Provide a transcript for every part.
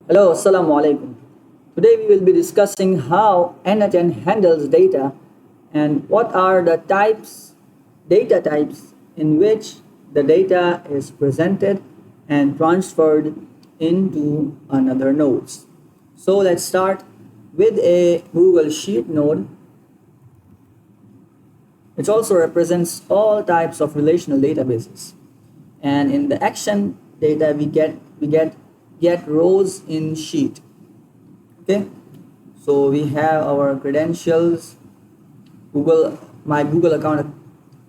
Hello, Assalamu alaikum. Today we will be discussing how N8N handles data and what are the data types in which the data is presented and transferred into another nodes. So let's start with a Google Sheet node. It also represents all types of relational databases. And in the action data we get rows in sheet. Okay, so we have our credentials, my Google account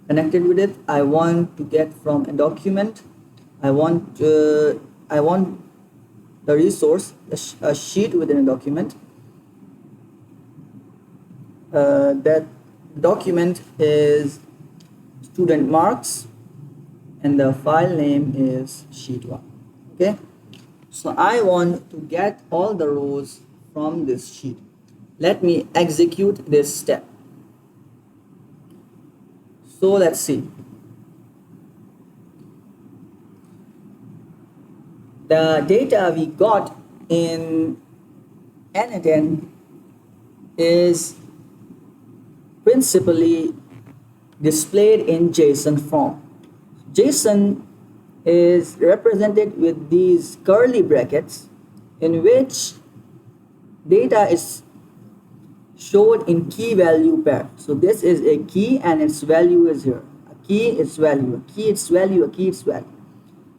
connected with it. I want to get from a document. I want the resource, a sheet within a document. That document is student marks and the file name is sheet1. Okay, so I want to get all the rows from this sheet. Let me execute this step. So let's see. The data we got in N8N is principally displayed in JSON form. JSON is represented with these curly brackets in which data is showed in key value pair. So this is a key and its value is here. A key, its value, a key, its value, a key, its value.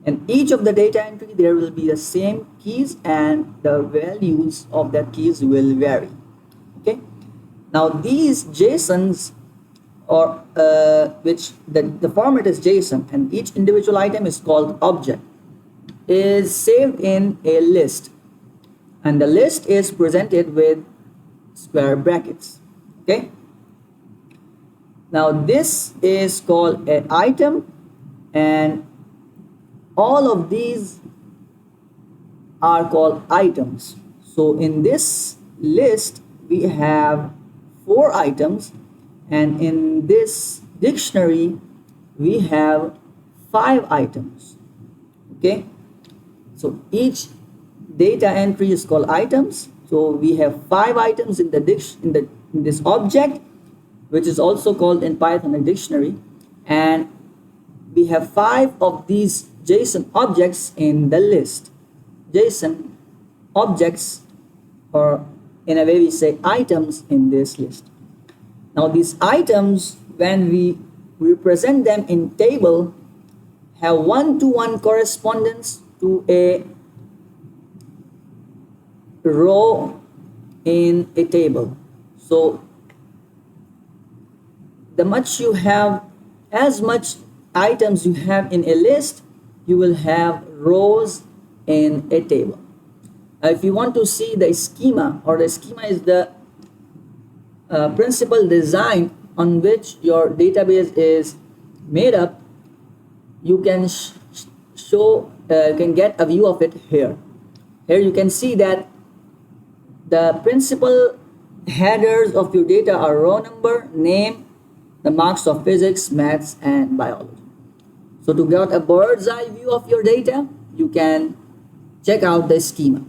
And each of the data entry there will be the same keys and the values of that keys will vary. Okay. Now these JSONs or which the format is JSON and each individual item is called object, is saved in a list, and the list is presented with square brackets. Okay, now this is called an item and all of these are called items. So in this list we have 4 items, and in this dictionary we have 5 items. Okay, so each data entry is called items. So we have 5 items in this object, which is also called in Python a dictionary, and we have 5 of these JSON objects in the list. JSON objects, or in a way we say items, in this list. Now these items, when we represent them in table, have one-to-one correspondence to a row in a table. So as much items you have in a list, you will have rows in a table. Now if you want to see the schema, or the schema is the principal design on which your database is made up, you can get a view of it here. Here you can see that the principal headers of your data are row number, name, the marks of physics, maths, and biology. So to get a bird's eye view of your data, you can check out the schema.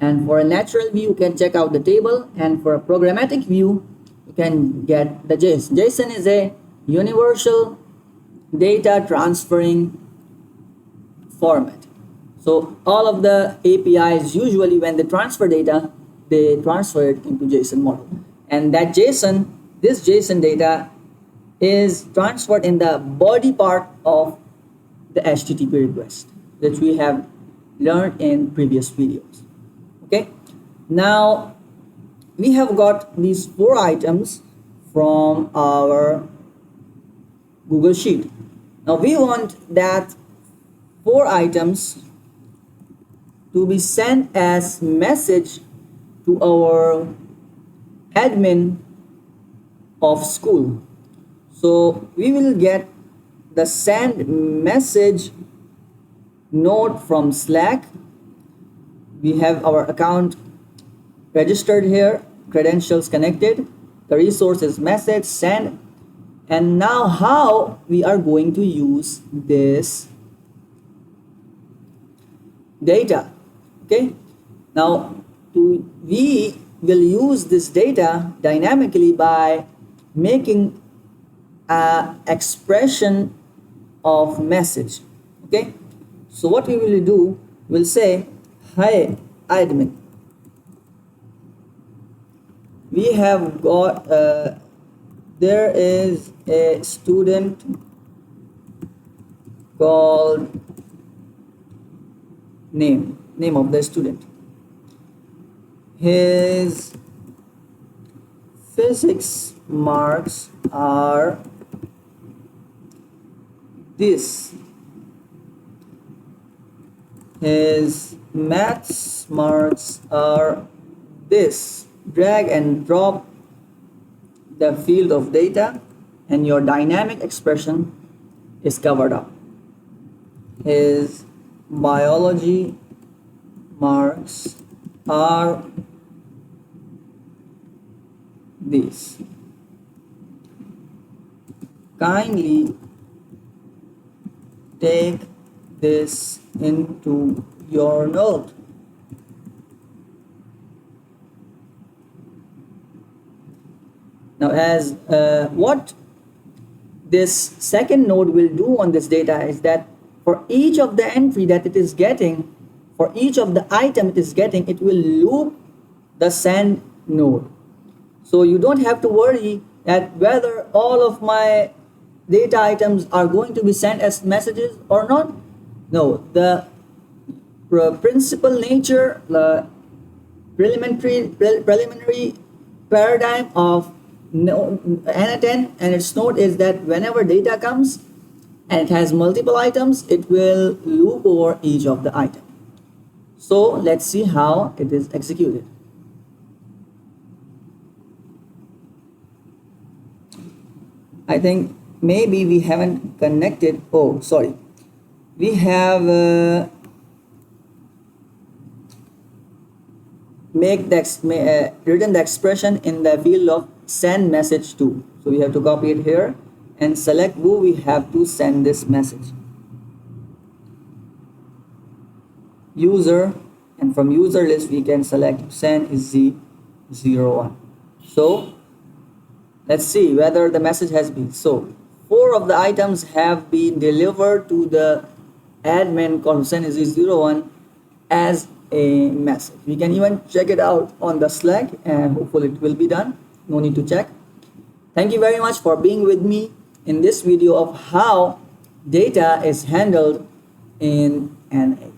And for a natural view, you can check out the table. And for a programmatic view, you can get the JSON. JSON is a universal data transferring format. So all of the APIs, usually when they transfer data, they transfer it into JSON model. And that JSON, this JSON data is transferred in the body part of the HTTP request, which we have learned in previous videos. Okay, now we have got these 4 items from our Google Sheet. Now we want that 4 items to be sent as message to our admin of school. So we will get the send message node from Slack. We have our account registered here, credentials connected, the resource is message, send. And now how we are going to use this data. Okay, Now we will use this data dynamically by making a expression of message. Okay, so what we will do, we'll say, hi admin, we have got there is a student called name of the student. His physics marks are this. His maths marks are this. Drag and drop the field of data and your dynamic expression is covered up. His biology marks are these. Kindly take this into your note. Now, as what this second node will do on this data is that for each of the entry that it is getting, for each of the item it is getting, it will loop the send node. So you don't have to worry that whether all of my data items are going to be sent as messages or not. No, the principal nature, the preliminary paradigm of N8N and its node is that whenever data comes and it has multiple items, it will loop over each of the item. So let's see how it is executed. I think maybe we haven't connected. Oh, sorry. We have written the expression in the field of send message to. So we have to copy it here and select who we have to send this message. User, and from user list we can select send is Z01. So let's see whether the message has been. So 4 of the items have been delivered to the admin called send is Z01 as a message. We can even check it out on the Slack and hopefully it will be done. No need to check. Thank you very much for being with me in this video of how data is handled in N8.